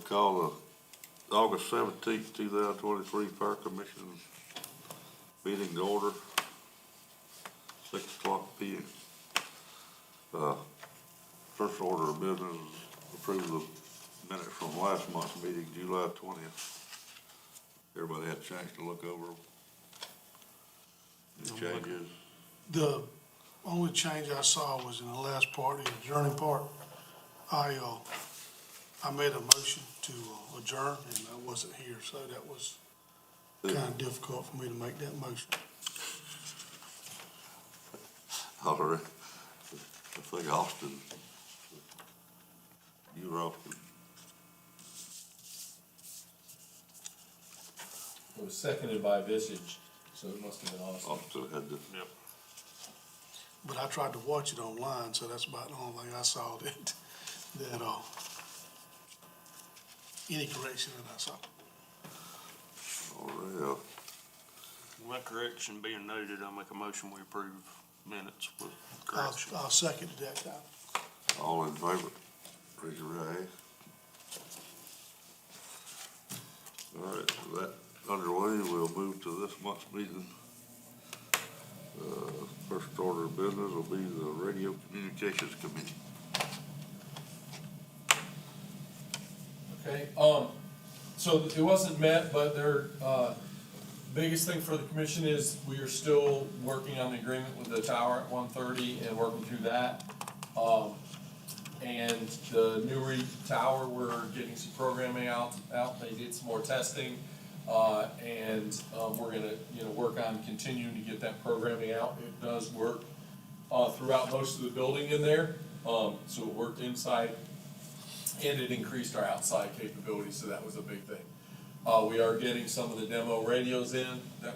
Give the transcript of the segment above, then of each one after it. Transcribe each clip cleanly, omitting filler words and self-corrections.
call the August 17th, 2023 Fire Commission meeting to order, 6:00 p.m. First order of business is approval of minutes from last month's meeting, July 20th. Everybody had a chance to look over them. Any changes? The only change I saw was in the last part, the adjourning part. I made a motion to adjourn, and I wasn't here, so that was kind of difficult for me to make that motion. All right. I think Austin, you were Austin. It was seconded by Visage, so it must have been Austin. Austin had to. Yep. But I tried to watch it online, so that's about the only thing I saw that any correction that I saw. All right, My correction being noted, I'll make a motion we approve minutes with correction. I'll second it that time. all in favor, raise your right hand. All right, with that underway, we'll move to this month's meeting. First order of business will be the Radio Communications Committee. Okay, so it wasn't met, but their, biggest thing for the commission is we are still working on the agreement with the tower at 130 and working through that. And the Newry Tower, we're getting some programming out, they did some more testing. And we're gonna, work on continuing to get that programming out. It does work, throughout most of the building in there. So it worked inside and it increased our outside capability, so that was a big thing. We are getting some of the demo radios in that,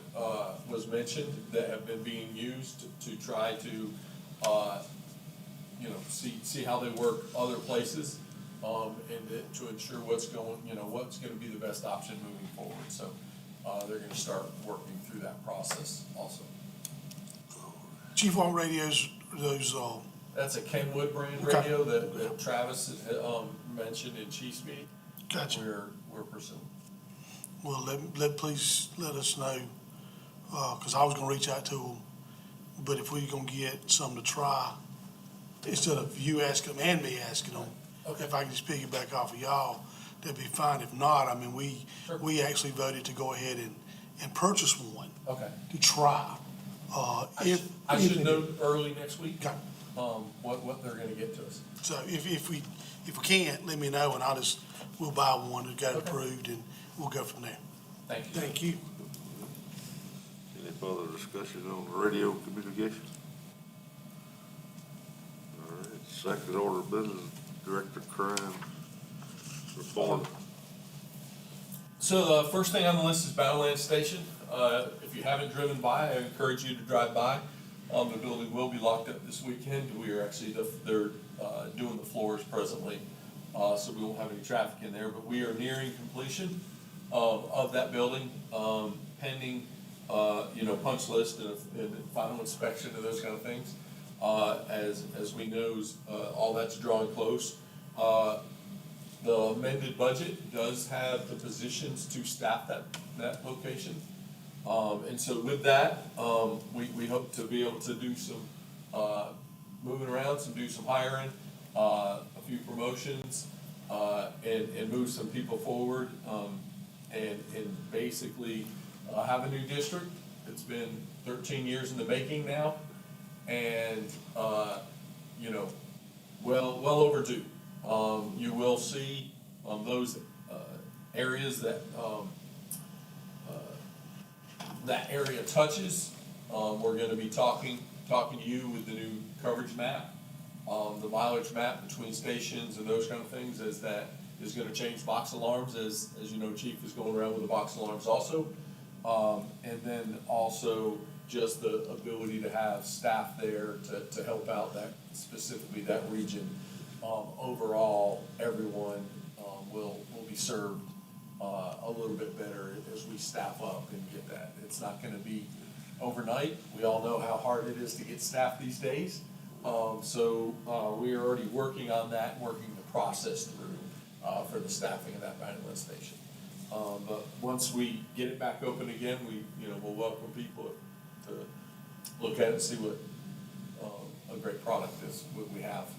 was mentioned, that have been being used to try to, see how they work other places. And to ensure what's gonna be the best option moving forward, so, they're gonna start working through that process also. Chief, what radios, those, That's a Kenwood brand Okay. radio that Travis had, mentioned in Chiefs meeting. Gotcha. We're pursuing. well, please let us know, cause I was gonna reach out to them, but if we're gonna get some to try, instead of you asking them and me asking them, Okay. if I can just piggyback off of y'all, that'd be fine. If not, I mean, Sure. we actually voted to go ahead and purchase one Okay. to try. I should know early next week, Okay. what they're gonna get to us. So if we can't, let me know and we'll buy one that got Okay. approved and we'll go from there. Thank you. Thank you. Any further discussion on radio communications? All right, second order of business, Director Crime report. So the first thing on the list is Battleland Station. If you haven't driven by, I encourage you to drive by. The building will be locked up this weekend. We are actually, they're doing the floors presently, so we won't have any traffic in there. But we are nearing completion of that building, pending, punch list and final inspection and those kind of things. As we know, all that's drawing close. The amended budget does have the positions to staff that location. And so with that, we hope to be able to do some, moving around, do some hiring, a few promotions, and move some people forward, and basically, have a new district. It's been 13 years in the making now, and, well overdue. You will see, those, areas that, that area touches. We're gonna be talking to you with the new coverage map, the mileage map between stations and those kind of things, as that is gonna change box alarms, as you know, Chief is going around with the box alarms also. And then also just the ability to have staff there to help out that, specifically that region. Overall, everyone, will be served, a little bit better as we staff up and get that. It's not gonna be overnight. We all know how hard it is to get staff these days. So we are already working on that, working the process through. for the staffing of that ambulance station. But once we get it back open again, we'll welcome people to look at it and see what, a great product is, what we have,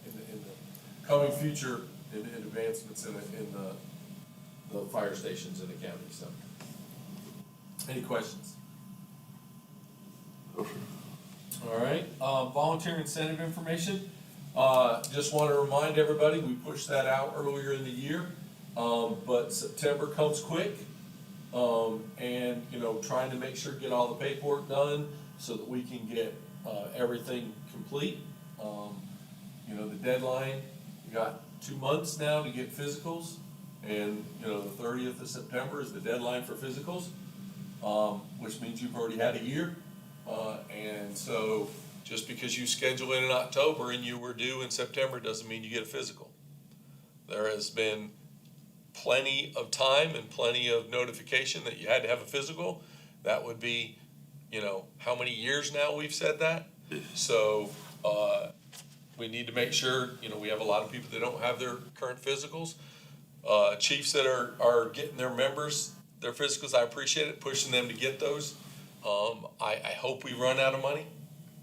in the coming future, in advancements in the fire stations in the county, so. Any questions? No, sir. All right, volunteer incentive information, just wanna remind everybody, we pushed that out earlier in the year, but September comes quick. And, trying to make sure, get all the paperwork done so that we can get, everything complete. The deadline, we got 2 months now to get physicals, and, the 30th of September is the deadline for physicals, which means you've already had a year. And so, just because you schedule it in October and you were due in September, doesn't mean you get a physical. There has been plenty of time and plenty of notification that you had to have a physical. That would be, how many years now we've said that? So, we need to make sure, we have a lot of people that don't have their current physicals. Chiefs that are getting their members, their physicals, I appreciate it, pushing them to get those. I hope we run out of money.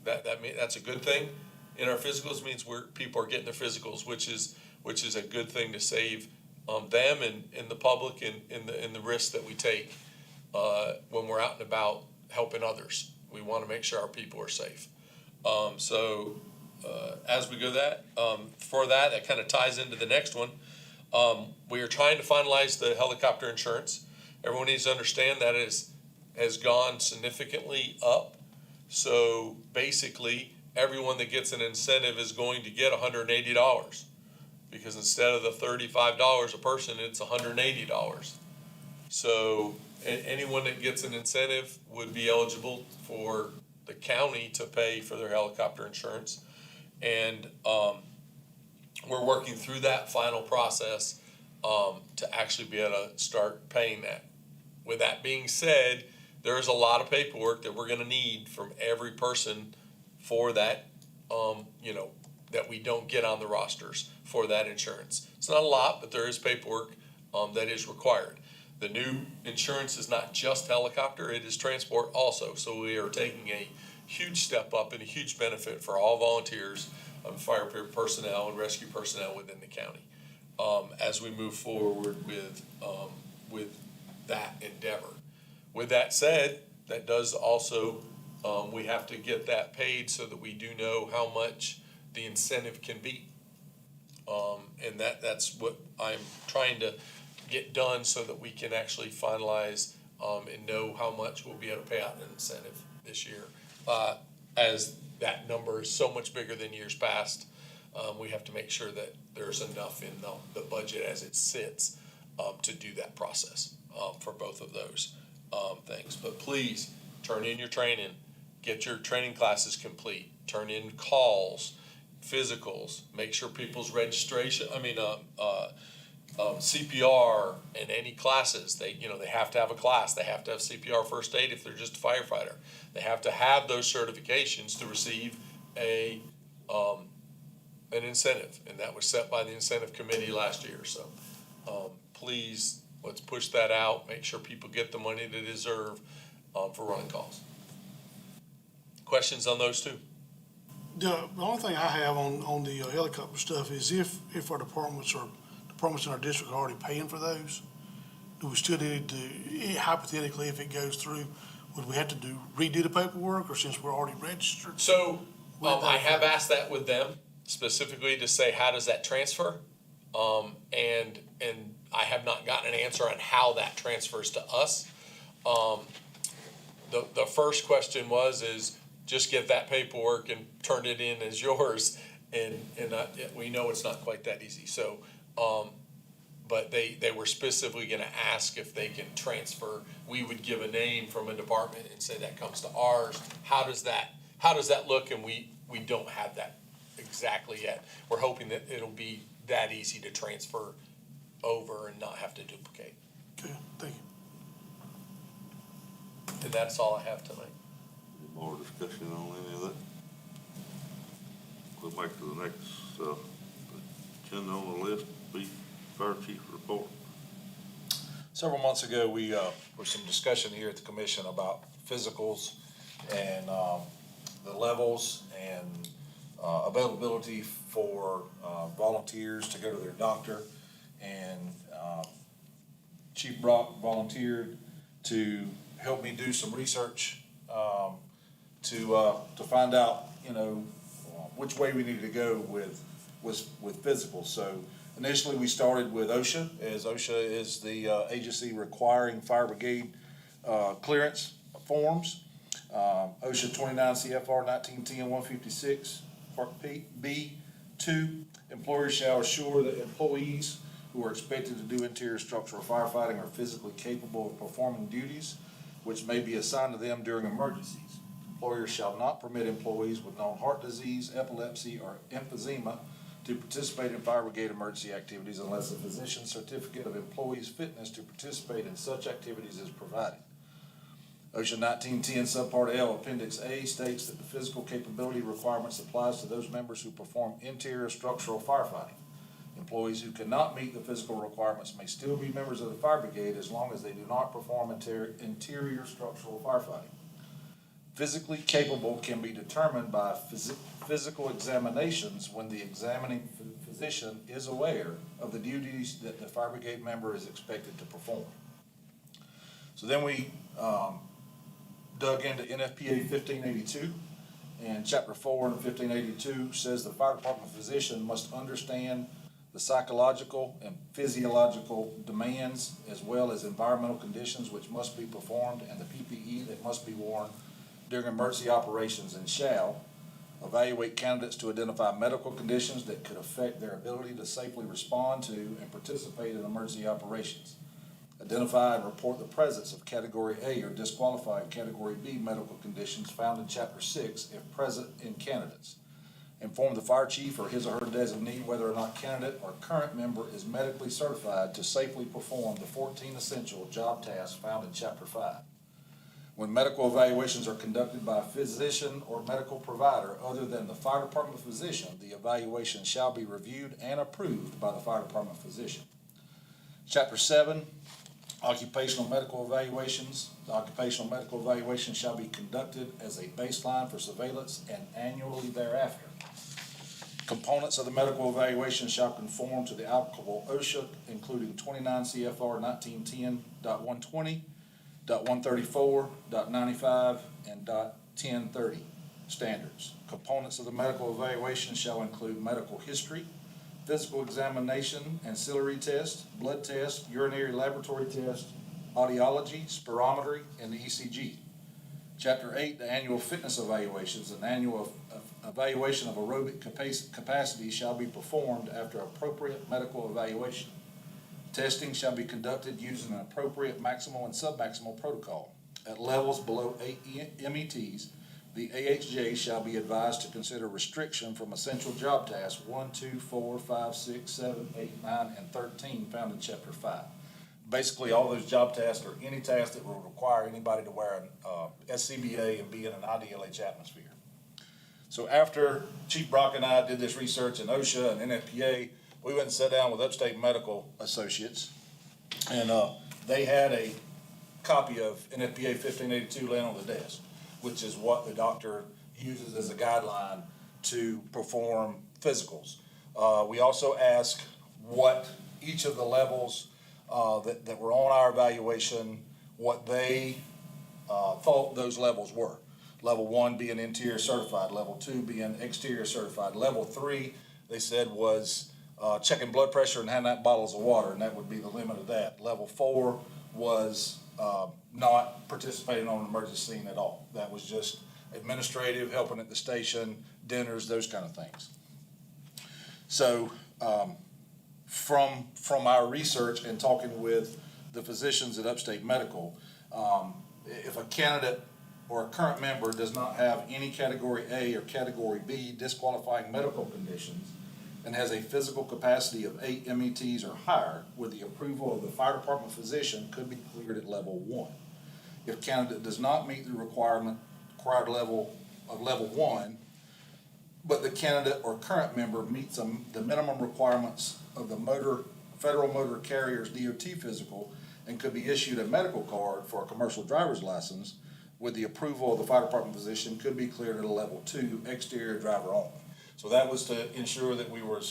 That's a good thing. In our physicals means people are getting their physicals, which is a good thing to save them and the public and in the risks that we take when we're out and about helping others. We want to make sure our people are safe. As we go that kind of ties into the next one. We are trying to finalize the helicopter insurance. Everyone needs to understand that has gone significantly up. So basically, everyone that gets an incentive is going to get $180. Because instead of the $35 a person, it's $180. So anyone that gets an incentive would be eligible for the county to pay for their helicopter insurance. And we're working through that final process to actually be able to start paying that. With that being said, there is a lot of paperwork that we're gonna need from every person for that, that we don't get on the rosters for that insurance. It's not a lot, but there is paperwork that is required. The new insurance is not just helicopter, it is transport also. So we are taking a huge step up and a huge benefit for all volunteers, fire personnel and rescue personnel within the county, as we move forward with that endeavor. With that said, that does also, we have to get that paid so that we do know how much the incentive can be. And that's what I'm trying to get done so that we can actually finalize, and know how much we'll be able to pay out an incentive this year. As that number is so much bigger than years past, we have to make sure that there's enough in the budget as it sits, to do that process, for both of those, things. But please, turn in your training, get your training classes complete, turn in calls, physicals, make sure people's registration, CPR and any classes, they have to have a class, they have to have CPR first aid if they're just a firefighter. They have to have those certifications to receive an incentive, and that was set by the incentive committee last year, so, please, let's push that out, make sure people get the money they deserve, for running calls. Questions on those two? The only thing I have on the helicopter stuff is if our departments in our district are already paying for those, do we still need to, hypothetically, if it goes through, would we have to redo the paperwork, or since we're already registered? So, I have asked that with them specifically to say, how does that transfer? And I have not gotten an answer on how that transfers to us. The first question is just get that paperwork and turn it in as yours, and we know it's not quite that easy, so, but they were specifically gonna ask if they can transfer. We would give a name from a department and say that comes to ours. How does that look? And we don't have that exactly yet. We're hoping that it'll be that easy to transfer over and not have to duplicate. Okay, thank you. And that's all I have tonight. Any more discussion on any of that? We'll make to the next, agenda on the list, be Fire chief report. Several months ago, we, was some discussion here at the commission about physicals and, the levels and, availability for, volunteers to go to their doctor. And, Chief Brock volunteered to help me do some research, to find out, which way we needed to go with physicals. So initially, we started with OSHA, as OSHA is the agency requiring fire brigade clearance forms. OSHA 29 CFR 1910-156, Part B, 2, employers shall assure that employees who are expected to do interior structural firefighting are physically capable of performing duties which may be assigned to them during emergencies. Employers shall not permit employees with known heart disease, epilepsy, or emphysema to participate in fire brigade emergency activities unless a physician's certificate of employee's fitness to participate in such activities is provided. OSHA 1910 Subpart L Appendix A states that the physical capability requirements applies to those members who perform interior structural firefighting. Employees who cannot meet the physical requirements may still be members of the fire brigade as long as they do not perform interior structural firefighting. Physically capable can be determined by physical examinations when the examining physician is aware of the duties that the fire brigade member is expected to perform. So then we dug into NFPA 1582, and Chapter 4 in 1582 says the fire department physician must understand the psychological and physiological demands as well as environmental conditions which must be performed and the PPE that must be worn during emergency operations, and shall evaluate candidates to identify medical conditions that could affect their ability to safely respond to and participate in emergency operations. Identify and report the presence of Category A or disqualified Category B medical conditions found in Chapter 6 if present in candidates. Inform the fire chief or his or her designee whether or not candidate or current member is medically certified to safely perform the 14 essential job tasks found in Chapter 5. When medical evaluations are conducted by a physician or medical provider other than the fire department physician, the evaluation shall be reviewed and approved by the fire department physician. Chapter 7, occupational medical evaluations. The occupational medical evaluation shall be conducted as a baseline for surveillance and annually thereafter. Components of the medical evaluation shall conform to the applicable OSHA, including 29 CFR 1910.120, .134, .95, and .1030 standards. Components of the medical evaluation shall include medical history, physical examination, ancillary tests, blood tests, urinary laboratory tests, audiology, spirometry, and the ECG. Chapter 8, the annual fitness evaluations. An annual evaluation of aerobic capacity shall be performed after appropriate medical evaluation. Testing shall be conducted using an appropriate maximal and submaximal protocol. At levels below 8 METs, the AHJ shall be advised to consider restriction from essential job tasks 1, 2, 4, 5, 6, 7, 8, 9, and 13 found in Chapter 5. Basically, all those job tasks are any task that will require anybody to wear an SCBA and be in an IDLH atmosphere. So after Chief Brock and I did this research in OSHA and NFPA, we went and sat down with Upstate Medical Associates, and they had a copy of NFPA 1582 laying on the desk, which is what the doctor uses as a guideline to perform physicals. We also asked what each of the levels that were on our evaluation, what they thought those levels were. Level 1 being interior certified, level 2 being exterior certified. Level 3, they said, was checking blood pressure and handing out bottles of water, and that would be the limit of that. Level 4 was not participating on an emergency scene at all. That was just administrative, helping at the station, dinners, those kind of things. So from our research and talking with the physicians at Upstate Medical, if a candidate or a current member does not have any Category A or Category B disqualifying medical conditions and has a physical capacity of 8 METs or higher, with the approval of the fire department physician, could be cleared at level 1. If candidate does not meet the required level of level 1, but the candidate or current member meets the minimum requirements of the motor federal motor carrier's DOT physical and could be issued a medical card for a commercial driver's license with the approval of the fire department physician, could be cleared at a level 2, exterior driver only. So that was to ensure that we were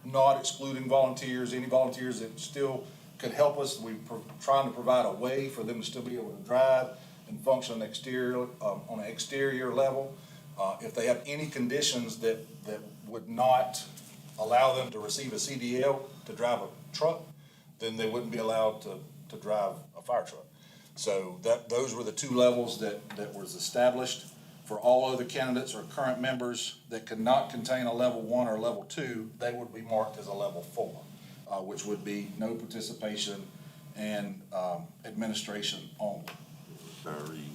not excluding volunteers, any volunteers that still could help us. We trying to provide a way for them to still be able to drive and function on an exterior level. If they have any conditions that would not allow them to receive a CDL to drive a truck, then they wouldn't be allowed to drive a fire truck. So those were the two levels that was established. For all other candidates or current members that could not contain a level 1 or level 2, they would be marked as a level 4, which would be no participation and administration only. Retiree,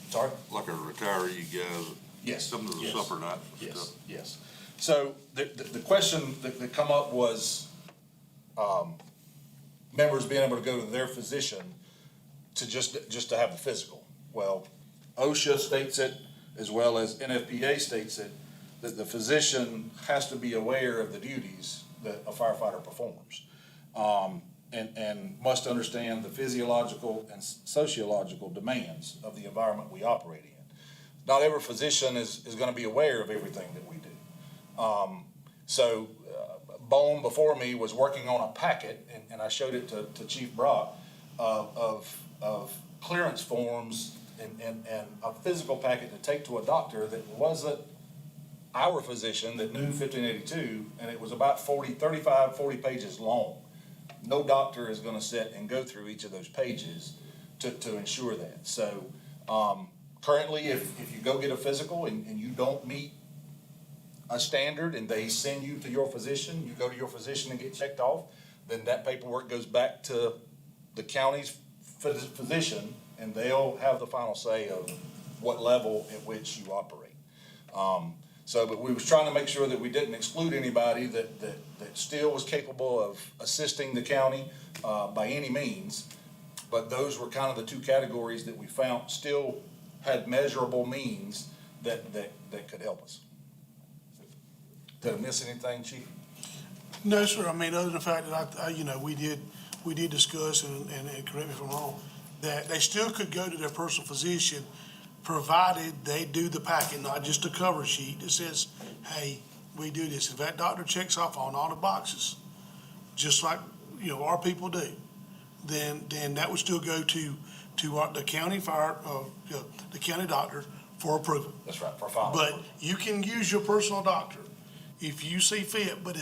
Sorry? like a retiree guys. Yes. Come to the Yes. supper night and Yes, stuff. yes. So the question that come up was, members being able to go to their physician to just to have the physical. Well, OSHA states it, as well as NFPA states it, that the physician has to be aware of the duties that a firefighter performs. And must understand the physiological and sociological demands of the environment we operate in. Not every physician is gonna be aware of everything that we do. Bone before me was working on a packet, and I showed it to Chief Brock, of clearance forms and a physical packet to take to a doctor that wasn't our physician that knew 1582, and it was about 40 pages long. No doctor is gonna sit and go through each of those pages to ensure that. So, currently, if you go get a physical and you don't meet a standard and they send you to your physician, you go to your physician and get checked off, then that paperwork goes back to the county's physician, and they'll have the final say of what level at which you operate. But we was trying to make sure that we didn't exclude anybody that still was capable of assisting the county, by any means. But those were kind of the two categories that we found still had measurable means that could help us. Did I miss anything, Chief? No, sir. I mean, other than the fact that we did discuss, and correct me if I'm wrong, that they still could go to their personal physician, provided they do the packet, not just a cover sheet that says, hey, we do this. If that doctor checks off on all the boxes, just like, our people do, then that would still go to the county the county doctor for approval. That's right, for final. But you can use your personal doctor if you see fit, but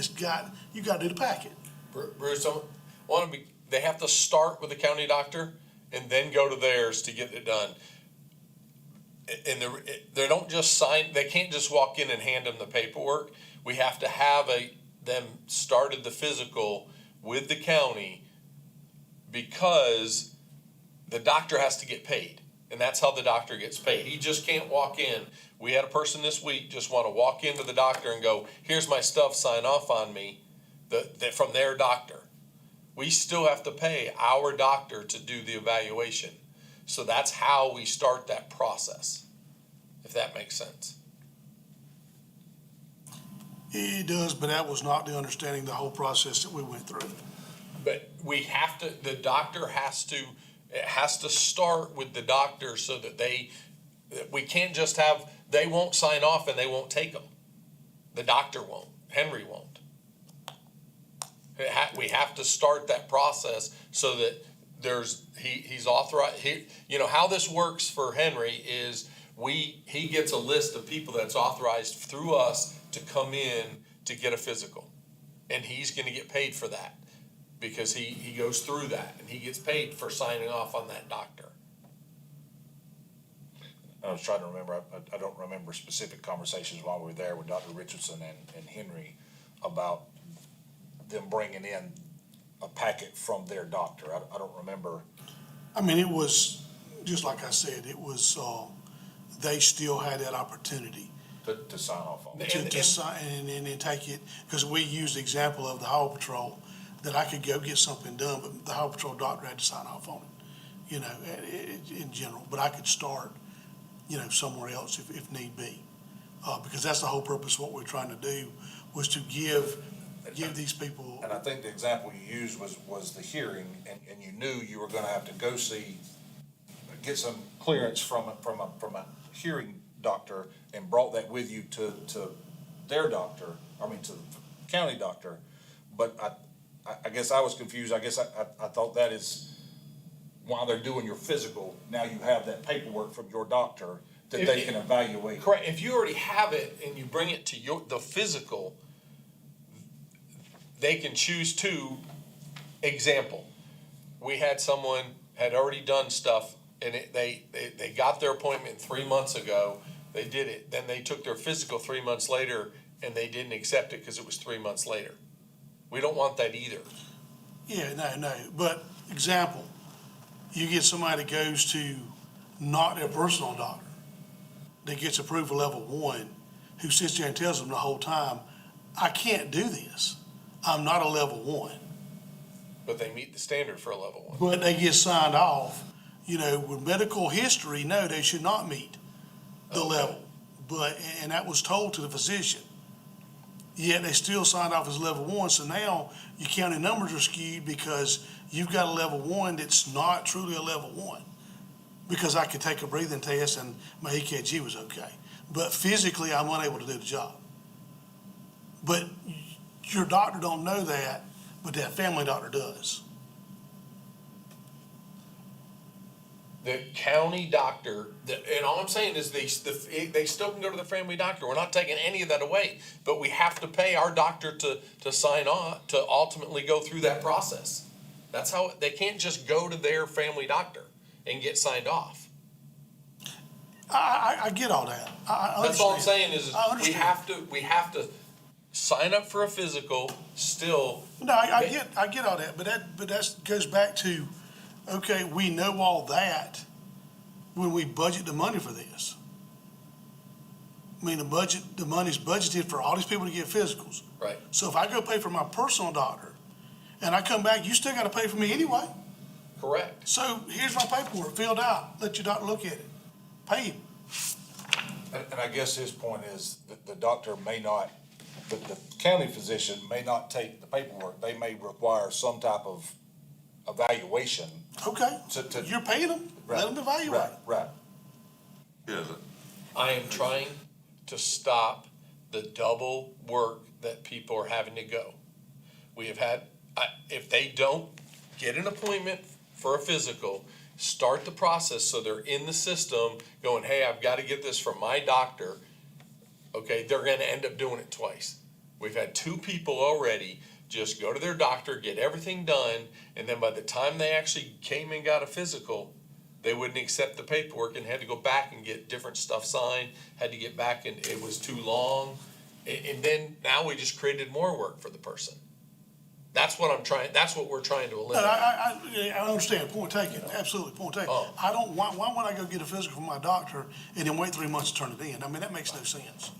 you gotta do the packet. Bruce, they have to start with the county doctor and then go to theirs to get it done. And they don't just sign, they can't just walk in and hand them the paperwork. We have to have them started the physical with the county, because the doctor has to get paid. And that's how the doctor gets paid. He just can't walk in. We had a person this week just want to walk into the doctor and go, here's my stuff, sign off on me, from their doctor. We still have to pay our doctor to do the evaluation. So that's how we start that process, if that makes sense. It does, but that was not the understanding, the whole process that we went through. But the doctor has to start with the doctor, so that we can't just they won't sign off and they won't take them. The doctor won't, Henry won't. We have to start that process so that he's authorized. How this works for Henry is he gets a list of people that's authorized through us to come in to get a physical. And he's gonna get paid for that, because he goes through that and he gets paid for signing off on that doctor. I was trying to remember, I don't remember specific conversations while we were there with Dr. Richardson and Henry about them bringing in a packet from their doctor. I don't remember. I mean, it was, just like I said, it was, they still had that opportunity To sign off on. to sign and then take it, because we used the example of the Highway Patrol, that I could go get something done, but the Highway Patrol doctor had to sign off on it, in general. But I could start, somewhere else if need be. Because that's the whole purpose of what we're trying to do, was to give give these people, And I think the example you used was the hearing, and you knew you were gonna have to go get some clearance from a hearing doctor, and brought that with you to their doctor, to the county doctor. But I guess I was confused. I guess I thought that is, while they're doing your physical, now you have that paperwork from your doctor that they can evaluate. Correct, if you already have it and you bring it to the physical, they can choose to, example, we had someone had already done stuff and they got their appointment 3 months ago, they did it, then they took their physical 3 months later and they didn't accept it because it was 3 months later. We don't want that either. yeah, no, but example, you get somebody that goes to not their personal doctor, that gets approved for level 1, who sits there and tells them the whole time, I can't do this, I'm not a level 1. But they meet the standard for a level 1. But they get signed off, with medical history, no, they should not meet the level. But, and that was told to the physician. Yet they still signed off as level 1, so now your county numbers are skewed because you've got a level 1 that's not truly a level 1. Because I could take a breathing test and my EKG was okay. But physically, I'm unable to do the job. But your doctor don't know that, but that family doctor does. The county doctor, and all I'm saying is they still can go to the family doctor. We're not taking any of that away, but we have to pay our doctor to sign on, to ultimately go through that process. That's how, they can't just go to their family doctor and get signed off. I get all that. I understand. That's all I'm saying is I we have to sign up for a physical still. No, I get all that, but that goes back to, okay, we know all that when we budget the money for this. I mean, the money's budgeted for all these people to get physicals. Right. So if I go pay for my personal doctor and I come back, you still gotta pay for me anyway. Correct. So here's my paperwork filled out. Let your doctor look at it. Pay him. And I guess his point is that the doctor may not, the county physician may not take the paperwork. They may require some type of evaluation. Okay, To- you're paying them, let them evaluate. Right. Yeah, I am trying to stop the double work that people are having to go. We have had, if they don't get an appointment for a physical, start the process so they're in the system going, hey, I've got to get this from my doctor. Okay, they're gonna end up doing it twice. We've had 2 people already just go to their doctor, get everything done, and then by the time they actually came and got a physical, they wouldn't accept the paperwork and had to go back and get different stuff signed, had to get back and it was too long. And then now we just created more work for the person. That's what we're trying to No, eliminate. I understand, point taken, absolutely, point taken. Oh. Why would I go get a physical from my doctor and then wait 3 months to turn it in? I mean, that makes no sense.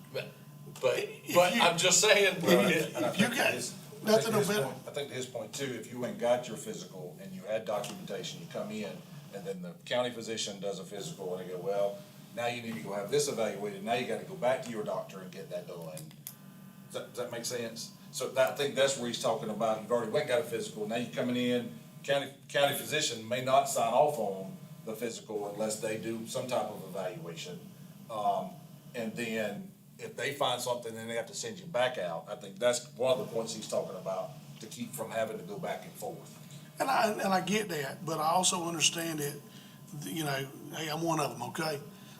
But you- I'm just saying, And I If you think got his- nothing no better. I think to his point too, if you went and got your physical and you had documentation, you come in, and then the county physician does a physical, and they go, well, now you need to go have this evaluated, now you gotta go back to your doctor and get that done. Does that make sense? So I think that's where he's talking about, you've already went and got a physical, now you're coming in, county physician may not sign off on the physical unless they do some type of evaluation. And then if they find something, then they have to send you back out. I think that's one of the points he's talking about, to keep from having to go back and forth. And I get that, but I also understand that, hey, I'm one of them, okay?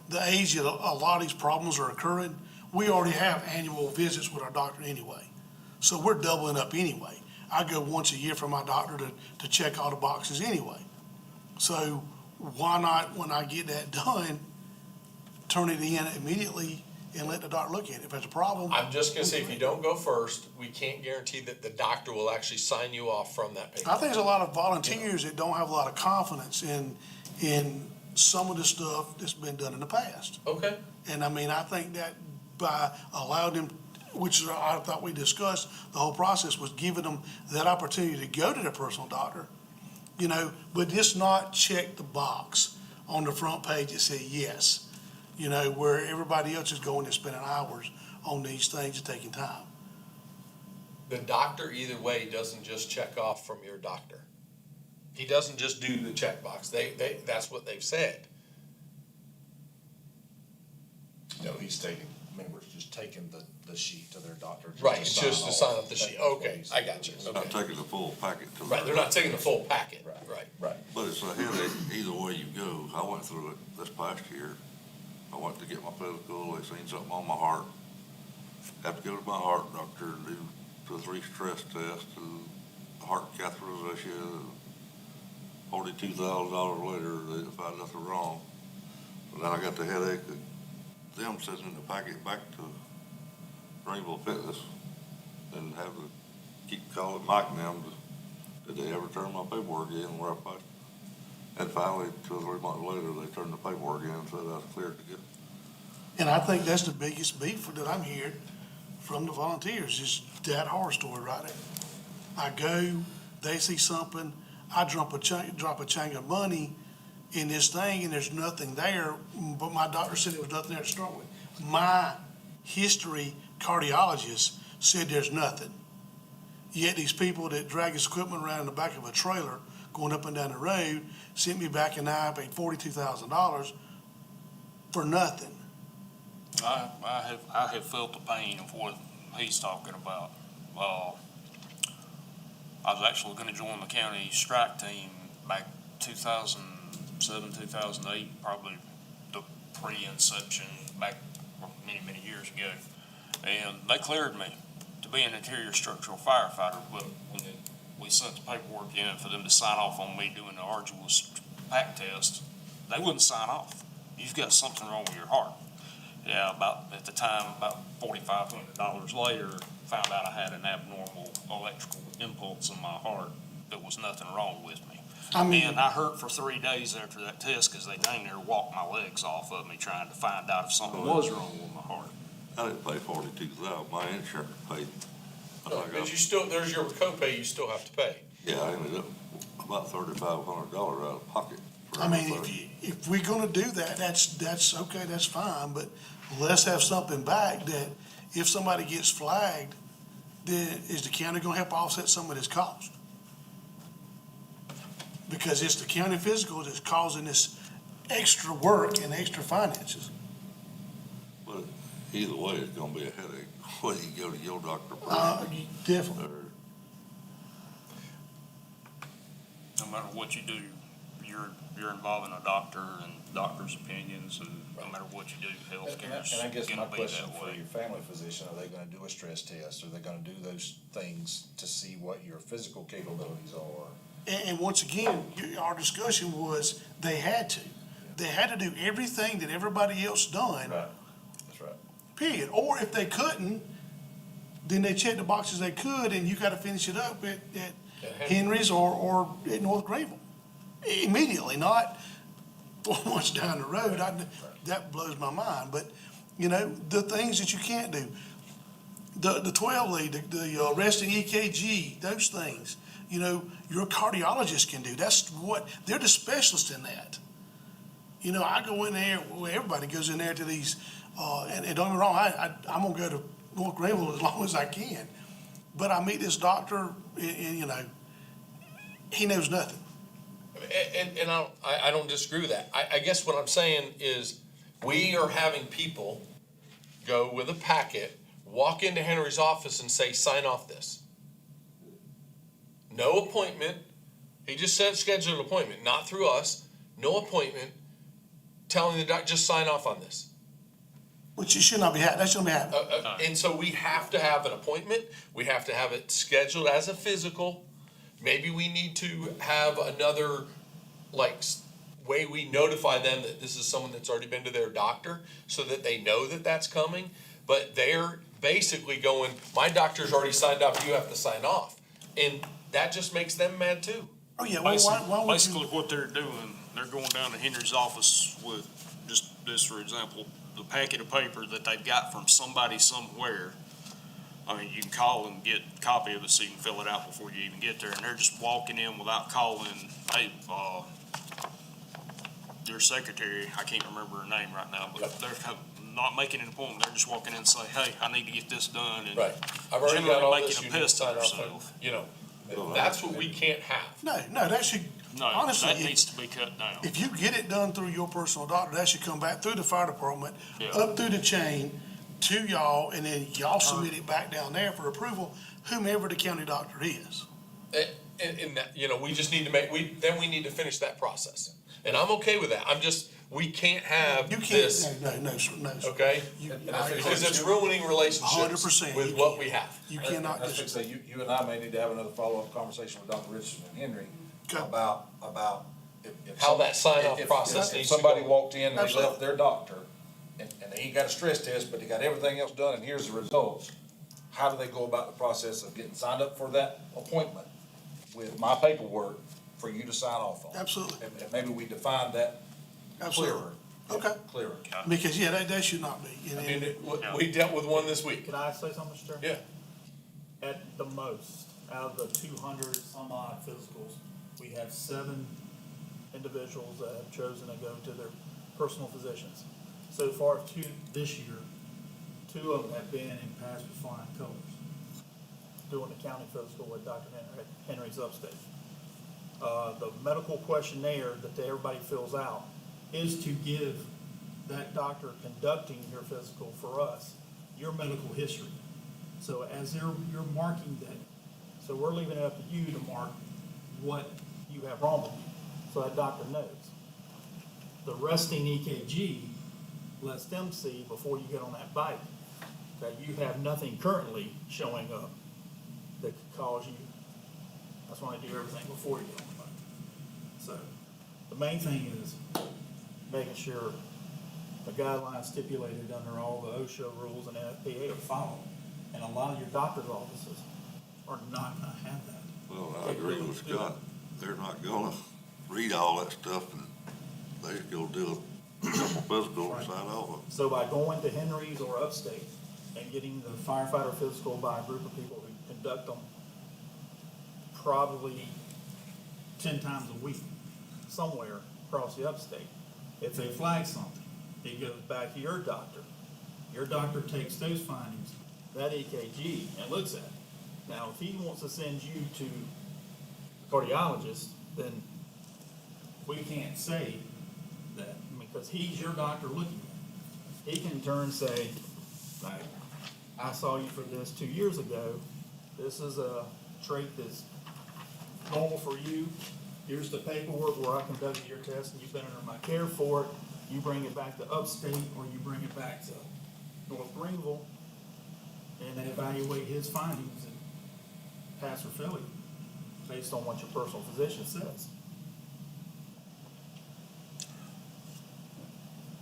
The age that a lot of these problems are occurring, we already have annual visits with our doctor anyway. So we're doubling up anyway. I go once a year for my doctor to check all the boxes anyway. So why not, when I get that done, turn it in immediately and let the doctor look at it? If there's a problem. I'm just gonna say, if you don't go first, we can't guarantee that the doctor will actually sign you off from that paper. I think there's a lot of volunteers that don't have a lot of confidence in some of the stuff that's been done in the past. Okay, And I mean, I think that by allowing them, which is, I thought we discussed, the whole process was giving them that opportunity to go to their personal doctor, but just not check the box on the front page that says yes, where everybody else is going and spending hours on these things and taking time. The doctor either way doesn't just check off from your doctor. He doesn't just do the checkbox. That's what they've said. No, he's stating, members just taking the sheet to their doctor. Right, it's just to sign up the sheet. Okay, I got you. Not Okay. taking the full packet to. Right, they're not taking the full packet. Right. Right. But it's a headache either way you go. I went through it this past year. I went to get my physical, they seen something on my heart. Have to go to my heart doctor and do 2 or 3 stress tests and heart catheterization. $42,000 later, they find nothing wrong. And then I got the headache of them sending the packet back to Greenville Fitness and have to keep calling Mike and them to, did they ever turn my paperwork in where I placed it? And finally, 2 or 3 months later, they turned the paperwork in and said I was cleared to get. And I think that's the biggest beef that I'm hearing from the volunteers, is that horror story right there. I go, they see something, I drop a chunk of money in this thing, and there's nothing there, but my doctor said there was nothing there to start with. My history cardiologist said there's nothing. Yet these people that drag this equipment around in the back of a trailer going up and down the road sent me back, and now I paid $42,000 for nothing. I have felt the pain of what he's talking about. I was actually gonna join the county strike team back 2007, 2008, probably the pre-inception back many, many years ago. And they cleared me to be an interior structural firefighter, but when we sent the paperwork in for them to sign off on me doing the arduous pack test, they wouldn't sign off. You've got something wrong with your heart. Yeah, at the time, about $4,500 later, found out I had an abnormal electrical impulse in my heart. There was nothing wrong with me. I mean, And I hurt for 3 days after that test because they dang near walked my legs off of me trying to find out if something was wrong with my heart. I didn't pay $42,000, my insurance paid. I think But you still, there's your copay you still have to pay. Yeah, I ended up about $3,500 out of pocket. for I mean, everything. if we're gonna do that, that's okay, that's fine, but let's have something back that if somebody gets flagged, then is the county gonna help offset some of this cost? Because it's the county physical that's causing this extra work and extra finances. But either way, it's gonna be a headache, whether you go to your doctor Definitely. or No matter what you do, you're involving a doctor and doctor's opinions, and no matter what you do, healthcare's And I guess my gonna be question that for way. your family physician, are they gonna do a stress test? Are they gonna do those things to see what your physical capabilities are? And once again, our discussion was they had to. They had to do everything that everybody else done, That's right. period. Or if they couldn't, then they checked the boxes they could, and you gotta finish it up at Henry's or at North Greenville. Immediately, not 4 months down the road. That blows my mind, but, the things that you can't do. The 12 lead, the resting EKG, those things, your cardiologist can do. That's what, they're the specialists in that. I go in there, well, everybody goes in there to these, and don't get me wrong, I'm gonna go to North Greenville as long as I can. But I meet this doctor and he knows nothing. And I don't disagree with that. I guess what I'm saying is, we are having people go with a packet, walk into Henry's office and say, sign off this. No appointment. He just said schedule an appointment, not through us. No appointment. Telling the doctor, just sign off on this. Which you should not be that shouldn't be happening. And so we have to have an appointment. We have to have it scheduled as a physical. Maybe we need to have another, way we notify them that this is someone that's already been to their doctor, so that they know that that's coming. But they're basically going, my doctor's already signed off, you have to sign off. And that just makes them mad too. Oh, yeah, well, why would Basically, you? what they're doing, they're going down to Henry's office with, just this for example, the packet of paper that they've got from somebody somewhere. I mean, you can call and get a copy of it so you can fill it out before you even get there, and they're just walking in without calling, hey, your secretary, I can't remember her name right now, but they have not making an appointment, they're just walking in and say, hey, I need to get this done, and Right. I've already got all generally this, making you a need to pest of sign off on themselves. it. You know, that's what we can't have. No, that should, No, honestly, that needs to be cut down. if you get it done through your personal doctor, that should come back through the fire department, Yeah. up through the chain to y'all, and then y'all submit it back down there for approval, whomever the county doctor is. And that, you know, we just need to make, then we need to finish that process. And I'm okay with that. We can't have You can't, this, no, sir. okay? You- Because it's ruining relationships 100%. with what we have. You cannot I was just, gonna say, you and I may need to have another follow-up conversation with Dr. Richardson and Henry Okay. about if. How that sign-off if- process if needs to somebody go. walked in and they Absolutely. left their doctor, and they ain't got a stress test, but they got everything else done, and here's the results. How do they go about the process of getting signed up for that appointment with my paperwork for you to sign off on? Absolutely. And maybe we define that absolutely. clearer. Okay, Clearer. because, yeah, that should not be. And I mean, then- we dealt with one this week. Can I say something, Mr. Chairman? Yeah. At the most, out of the 200 some odd physicals, we have 7 individuals that have chosen to go to their personal physicians. So far, this year, 2 of them have been in pass with flying colors, doing the county physical with Dr. Henry's upstate. The medical questionnaire that everybody fills out is to give that doctor conducting your physical for us, your medical history. So as you're marking that, so we're leaving it up to you to mark what you have wrong with you, so that doctor knows. The resting EKG lets them see before you get on that bike that you have nothing currently showing up that could cause you. That's why I do everything before you get on the bike. So the main thing is making sure the guidelines stipulated under all the OSHA rules and NFPA are followed. And a lot of your doctor's offices are not gonna have that. Well, I agree with Scott. They're not gonna read all that stuff, and they just go do a couple physicals and sign off. So by going to Henry's or Upstate and getting the firefighter physical by a group of people who conduct them probably 10 times a week, somewhere across the Upstate, if they flag something, it goes back to your doctor. Your doctor takes those findings, that EKG, and looks at it. Now, if he wants to send you to a cardiologist, then we can't say that, because he's your doctor looking at it. He can in turn say, like, I saw you for this 2 years ago. This is a trait that's normal for you. Here's the paperwork where I conducted your test and you've been under my care for it. You bring it back to Upstate or you bring it back to North Greenville, and they evaluate his findings and pass or fail you based on what your personal physician says.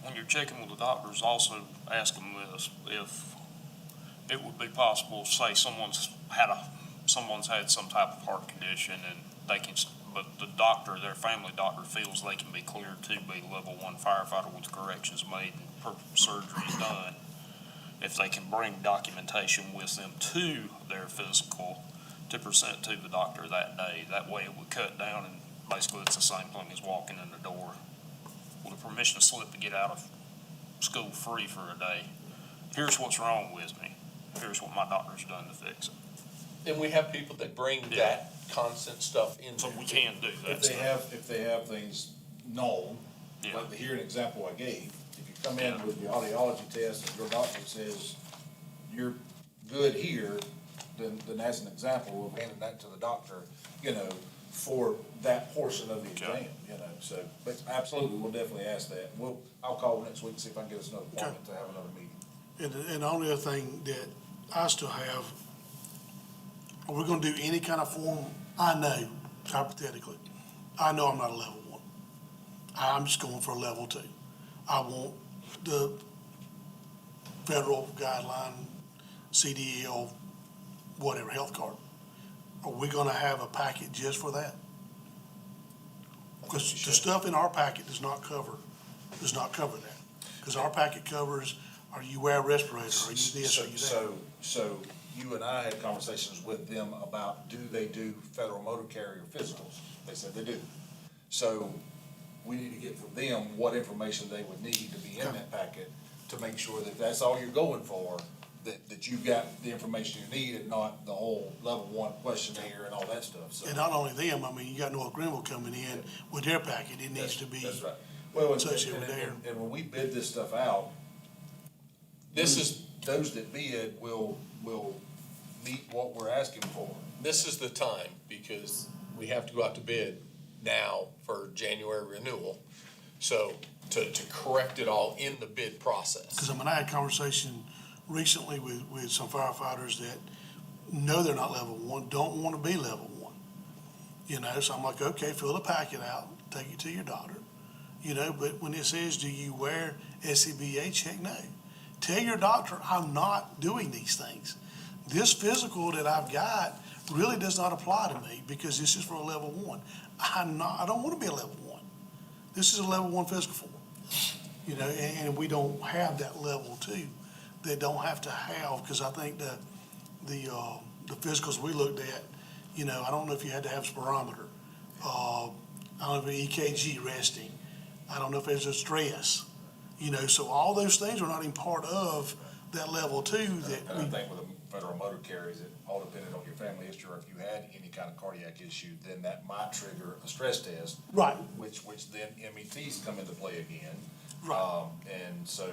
When you're checking with the doctors, also ask them this, if it would be possible, say someone's had some type of heart condition and they can, but the doctor, their family doctor feels they can be cleared to be level 1 firefighter with corrections made and surgery is done. If they can bring documentation with them to their physical to present to the doctor that day, that way it would cut down, and basically it's the same thing as walking in the door with a permission slip to get out of school free for a day. Here's what's wrong with me. Here's what my doctor's done to fix it. And we have people that bring that constant stuff in. So we can do that stuff. If they have things known, Yeah. like the hearing example I gave, if you come in with the audiology test and your doctor says you're good here, then that's an example of handing that to the doctor, for that portion of the exam, so, but absolutely, we'll definitely ask that. I'll call next week, see if I can get us another appointment to have another meeting. And the only other thing that I still have, are we gonna do any kind of form? I know, hypothetically, I know I'm not a level 1. I'm just going for a level 2. I want the federal guideline, CDL, whatever, health card. Are we gonna have a packet just for that? Because the stuff in our packet does not cover that. Because our packet covers, are you wear a respirator, are you this, are you that? So you and I had conversations with them about, do they do federal motor carrier physicals? They said they do. So we need to get from them what information they would need to be in that packet to make sure that that's all you're going for, that you've got the information you need and not the whole level one questionnaire and all that stuff, so. And not only them, I mean, you got North Greenville coming in with their packet, it needs to be. That's right. Well, and, associated with there. and when we bid this stuff out, This is, those that bid will meet what we're asking for. this is the time, because we have to go out to bid now for January renewal. So to correct it all in the bid process. Because I mean, I had a conversation recently with some firefighters that know they're not level one, don't want to be level one. You know, so I'm like, okay, fill the packet out, take it to your doctor. You know, but when it says, do you wear SCBA, check no. Tell your doctor, I'm not doing these things. This physical that I've got really does not apply to me because this is for a level one. I don't want to be a level one. This is a level one physical form. You know, and we don't have that level two. They don't have to have, because I think the physicals we looked at, you know, I don't know if you had to have spirometer. I don't know if EKG resting. I don't know if there's a stress. You know, so all those things are not even part of that level two that And I we, think with the federal motor carries, it all depended on your family history, or if you had any kind of cardiac issue, then that might trigger a stress test. Right. Which then METs come into play again. Right. And so,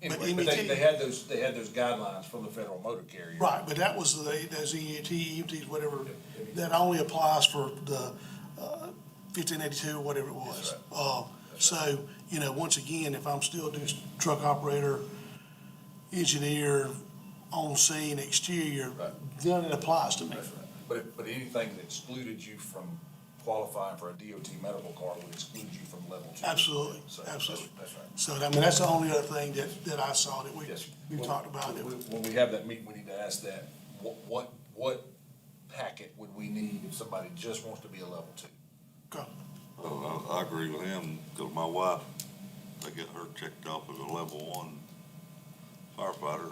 But anyway, but MET they had those guidelines from the federal motor carrier. right, but that was those EMTs, whatever, that only applies for the 1582 or whatever it was. So, you know, once again, if I'm still doing truck operator, engineer, on scene, exterior, Right. then it applies to me. That's right. But anything that excluded you from qualifying for a DOT medical card would exclude you from level two. Absolutely, So, absolutely. That's right. So, I mean, that's the only other thing that I saw that we Yes. talked about. It. When we have that meeting, we need to ask that, what packet would we need if somebody just wants to be a level two? Okay. Well, I agree with him, because my wife, they get her checked off as a level one firefighter,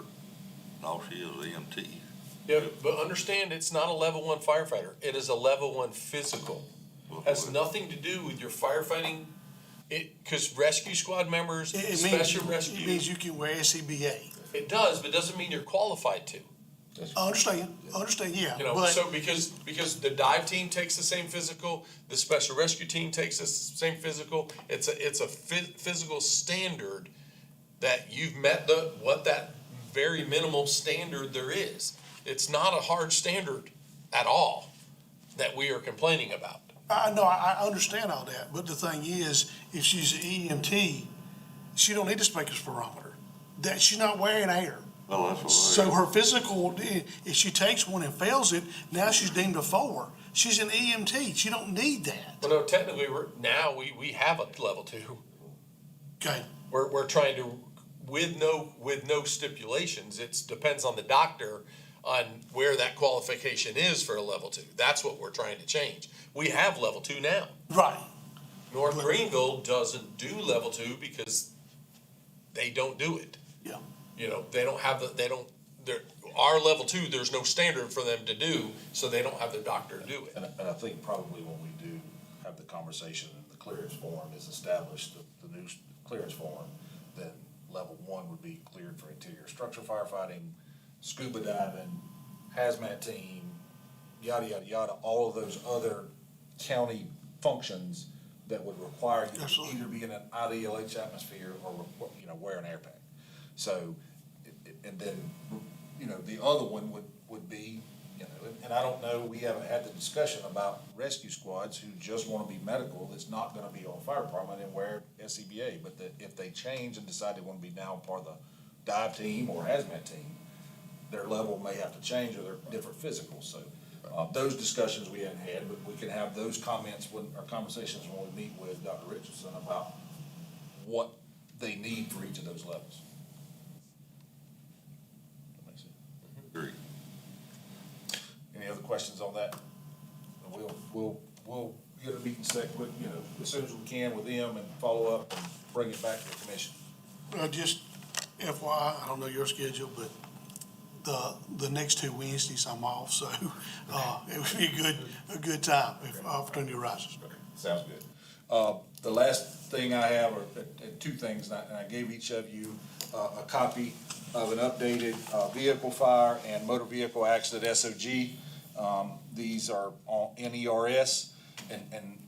and all she is EMT. Yeah, but understand, it's not a level one firefighter. It is a level one physical. Has nothing to do with your firefighting. Because rescue squad members, It means, special it rescue, means you can wear SCBA. it does, but doesn't mean you're qualified to. I understand, yeah, You know, but. so because the dive team takes the same physical, the special rescue team takes the same physical, it's a physical standard that you've met what that very minimal standard there is. It's not a hard standard at all that we are complaining about. I understand all that, but the thing is, if she's an EMT, she don't need to speak a spirometer. That, she's not wearing air. Well, that's what So her physical, if she takes one and fails it, now she's deemed a 4. She's an EMT, she don't need that. Well, no, technically, we have a level two. Okay, We're trying to, with no stipulations, it depends on the doctor on where that qualification is for a level two. That's what we're trying to change. We have level two now. right, North Greenville doesn't do level two because they don't do it. yeah. You know, they don't have our level two, there's no standard for them to do, so they don't have the doctor do it. And I think probably when we do have the conversation and the clearance form is established, the new clearance form, then level one would be cleared for interior structure firefighting, scuba diving, hazmat team, yada, yada, yada, all of those other county functions that would require you to Absolutely. either be in an IDLH atmosphere or, you know, wear an air pack. So, and then, you know, the other one would be, you know, and I don't know, we haven't had the discussion about rescue squads who just wanna be medical, that's not gonna be on fire department and wear SCBA, but that if they change and decide they wanna be now part of the dive team or hazmat team, their level may have to change or they're different physicals, so. Those discussions we haven't had, but we can have those comments or conversations when we meet with Dr. Richardson about what they need for each of those levels. That makes sense. Agree. Any other questions on that? We'll get a meeting set, you know, as soon as we can with them and follow up and bring it back to the commission. Just FYI, I don't know your schedule, but the next 2 Wednesdays I'm off, so, it would be a good time if opportunity arises. Okay, sounds good. The last thing I have are two things, and I gave each of you a copy of an updated, vehicle fire and motor vehicle accident SOG. These are on NERS, and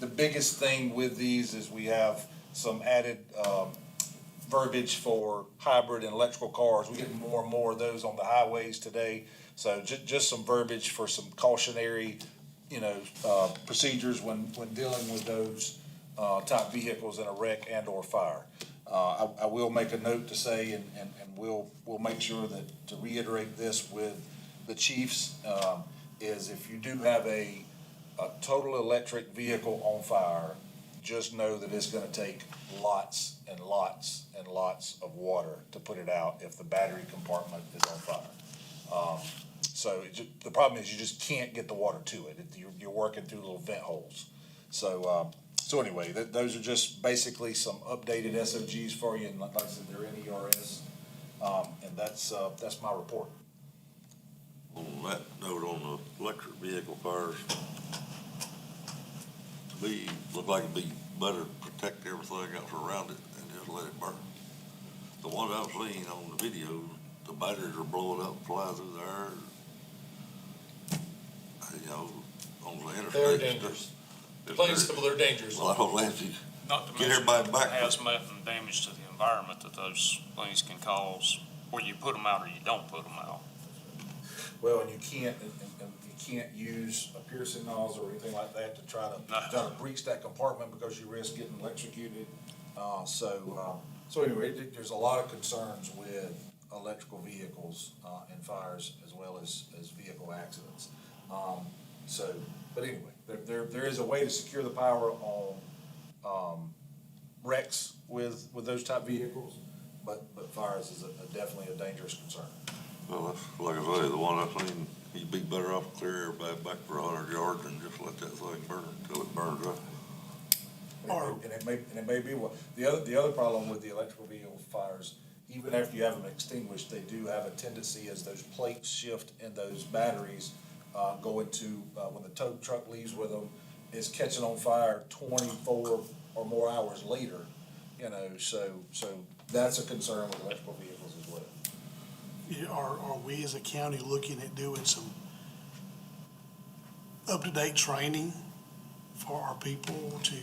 the biggest thing with these is we have some added, verbiage for hybrid and electrical cars. We get more and more of those on the highways today. So just some verbiage for some cautionary, procedures when dealing with those, type vehicles in a wreck and or fire. I will make a note to say, and we'll make sure that, to reiterate this with the chiefs, is if you do have a total electric vehicle on fire, just know that it's gonna take lots and lots and lots of water to put it out if the battery compartment is on fire. So the problem is you just can't get the water to it. You're working through little vent holes. So anyway, those are just basically some updated SOGs for you, and like I said, they're NERS. And that's my report. On that note, on the electric vehicle fires, to me, look like it'd be better to protect everything else around it and just let it burn. The one I've seen on the video, the batteries are blowing up, flying through the air. On the interstate. They're dangerous. Plain and simple, they're dangerous. Well, I don't let you Not to get mention everybody back. hazmat and damage to the environment that those things can cause, whether you put them out or you don't put them out. Well, and you can't use a piercing nozzle or anything like that to try to breach that compartment because you risk getting electrocuted. So anyway, there's a lot of concerns with electrical vehicles, and fires as well as vehicle accidents. But anyway, there is a way to secure the power on, wrecks with those type vehicles, but fires is definitely a dangerous concern. Well, that's, like I say, the one I've seen, you'd be better off to clear everybody back for 100 yards and just let that thing burn until it burns up. And it may be what, the other problem with the electrical vehicle fires, even after you have them extinguished, they do have a tendency as those plates shift and those batteries, go into, when the tow truck leaves with them, is catching on fire 24 or more hours later, so that's a concern with electrical vehicles as well. Are we as a county looking at doing some up-to-date training for our people to?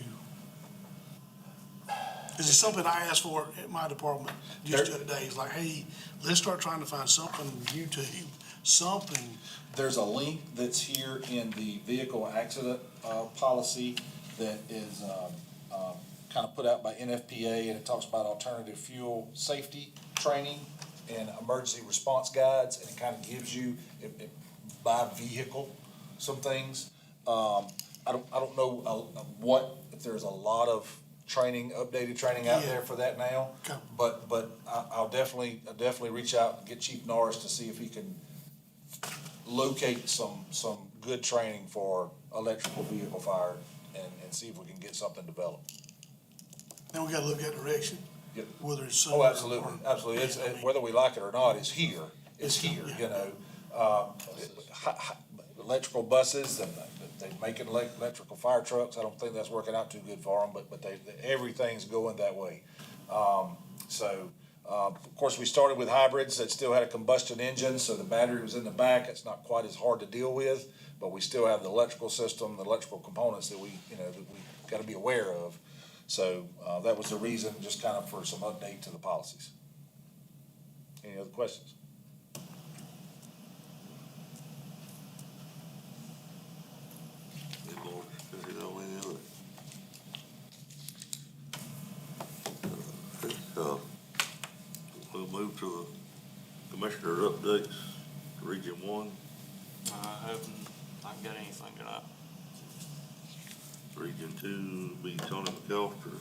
Is it something I asked for at my department just the other day? It's like, hey, let's start trying to find something on YouTube, something. There's a link that's here in the vehicle accident, policy that is, kind of put out by NFPA, and it talks about alternative fuel safety training and emergency response guides, and it kind of gives you, by vehicle, some things. I don't know, if there's a lot of training, updated training out there for that now. Okay. But I'll definitely reach out and get Chief Norris to see if he can locate some good training for electrical vehicle fire and see if we can get something developed. Then we gotta look at direction, Yep. whether it's. Oh, absolutely, absolutely. It's, whether we like it or not, it's here. It's here, electrical buses, and they're making electrical fire trucks. I don't think that's working out too good for them, but everything's going that way. Of course, we started with hybrids that still had a combustion engine, so the battery was in the back. It's not quite as hard to deal with, but we still have the electrical system, the electrical components that we gotta be aware of. So, that was the reason, just kind of for some update to the policies. Any other questions? Any more, any other? We'll move to the commissioner updates, Region 1, I haven't got anything tonight. Region 2 will be Tony McAllister.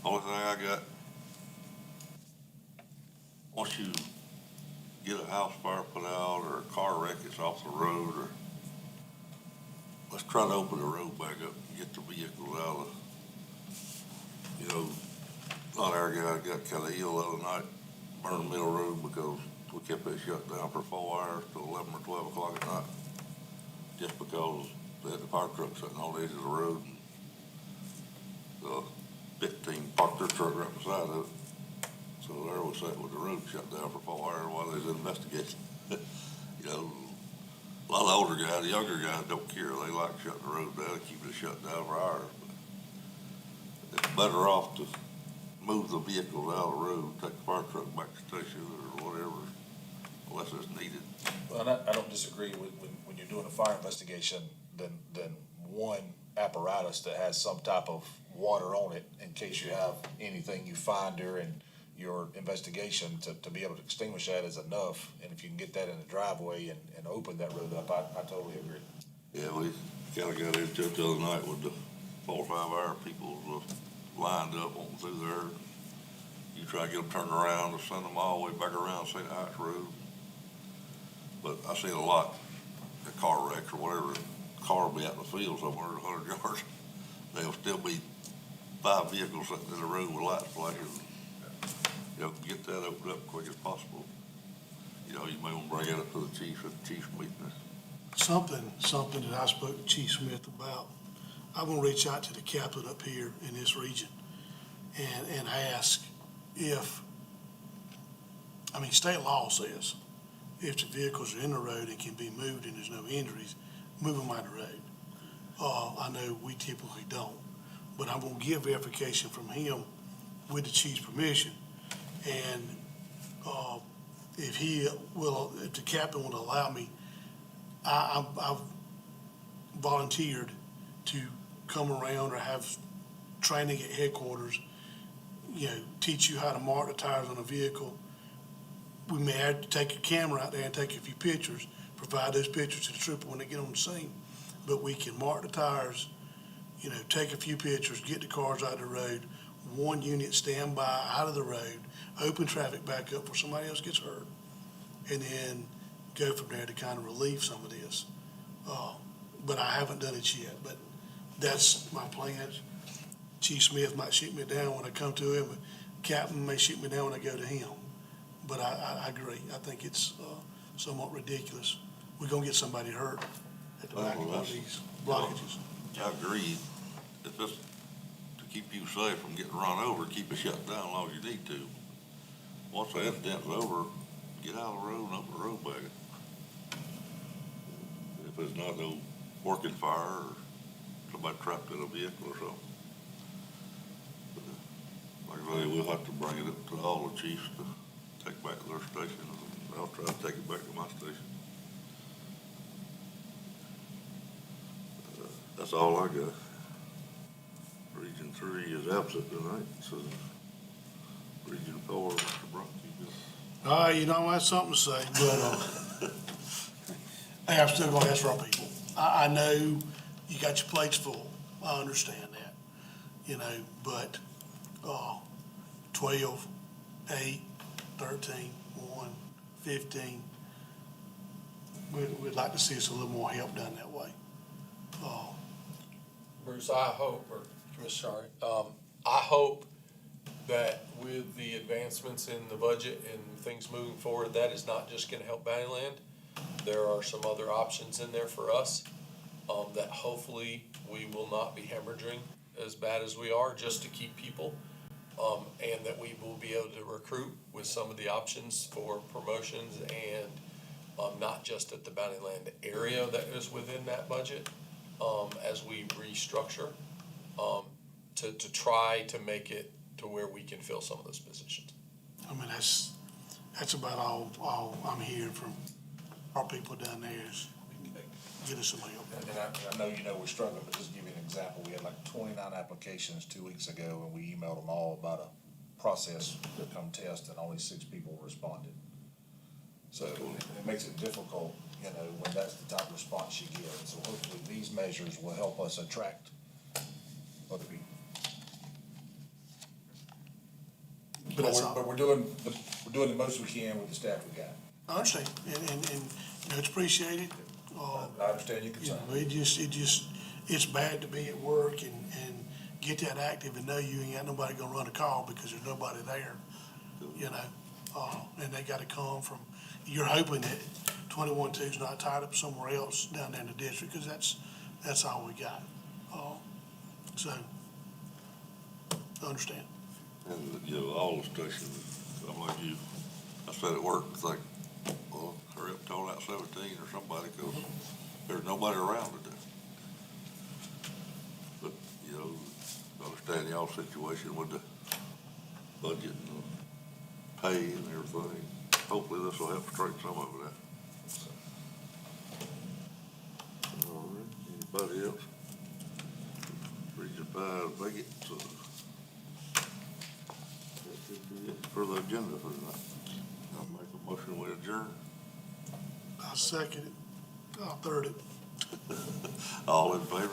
Only thing I got, once you get a house fire put out or a car wreck is off the road, or let's try to open the road back up and get the vehicles out of, not our guy got kind of ill the other night, Burn Mill Road, because we kept it shut down for 4 hours till 11 or 12 o'clock at night, just because they had the fire truck sitting on the edge of the road, and the pit team parked their truck right beside of it. So there was that with the road shut down for 4 hours while they was investigating. You know, a lot of older guys, the younger guys don't care. They like shutting the road down, keeping it shut down for hours. But it's better off to move the vehicles out of the road, take the fire truck back to the station or whatever, unless it's needed. Well, and I don't disagree with, when you're doing a fire investigation, then one apparatus that has some type of water on it in case you have anything you find during your investigation to be able to extinguish that is enough. And if you can get that in the driveway and open that road up, I totally agree. Yeah, we kinda got into it the other night with the 4 or 5 hour people lined up on through there. You try to get them turned around to send them all the way back around St. Heights Road. But I seen a lot, the car wrecks or whatever, the car will be out in the field somewhere 100 yards. There'll still be 5 vehicles sitting in the road with lights flashing. You know, get that opened up quick as possible. You know, you may want to bring it up to the chief at the chief's meeting. Something that I spoke to Chief Smith about. I'm gonna reach out to the captain up here in this region and ask if, I mean, state law says if the vehicles are in the road and can be moved and there's no injuries, move them out of the road. I know we typically don't, but I'm gonna get verification from him with the chief's permission. And, if the captain will allow me, I've volunteered to come around or have training at headquarters, you know, teach you how to mark the tires on a vehicle. We may have to take a camera out there and take a few pictures, provide those pictures to the trooper when they get on the scene. But we can mark the tires, you know, take a few pictures, get the cars out of the road, one unit stand by out of the road, open traffic back up before somebody else gets hurt, and then go from there to kind of relieve some of this. But I haven't done it yet, but that's my plans. Chief Smith might shoot me down when I come to him, but Captain may shoot me down when I go to him. But I agree. I think it's somewhat ridiculous. We're gonna get somebody hurt at the back of these blockages. I agree. If it's to keep you safe from getting run over, keep it shut down as long as you need to. Once the incident's over, get out of the road and open the road back. If it's not no working fire or somebody trapped in a vehicle or something. Like I say, we'll have to bring it up to all the chiefs to take back to their station. I'll try to take it back to my station. That's all I got. Region 3 is absent tonight, so Region 4, Mr. Brock, you just. You know, that's something to say, but, hey, I'm still gonna ask for our people. I know you got your plates full. I understand that, you know, but, 12, 8, 13, 1, 15. We'd like to see us a little more help done that way. Bruce, I hope, or Commissioner, sorry, I hope that with the advancements in the budget and things moving forward, that is not just gonna help Bountyland. There are some other options in there for us, that hopefully we will not be hemorrhaging as bad as we are, just to keep people. And that we will be able to recruit with some of the options for promotions and, not just at the Bountyland area that is within that budget, as we restructure, to try to make it to where we can fill some of those positions. I mean, that's about all I'm hearing from our people down there is get us some help. And I know you know we're struggling, but just to give you an example, we had like 29 applications 2 weeks ago, and we emailed them all about a process to come test, and only 6 people responded. So it makes it difficult, you know, when that's the type of response you get. So hopefully these measures will help us attract other people. But we're doing the most we can with the staff we got. I understand, and you know, it's appreciated. I understand your You know, concern. it's bad to be at work and get that active and know you ain't got nobody gonna run a call because there's nobody there, you know? And they gotta come from, you're hoping that 21-2's not tied up somewhere else down there in the district, cause that's all we got. So, I understand. And, you know, all the stations I'm like you, I said at work, it's like, well, hurry up, call out 17 or somebody, cause there's nobody around to do it. But, you know, understand y'all's situation with the budget and the pay and everything. Hopefully this will help straighten some of it out. All right, anybody else? Region 5 vacant, so that should be it for the agenda for tonight. I'll make a motion we adjourn. I'll second it. I'll third it. All in favor?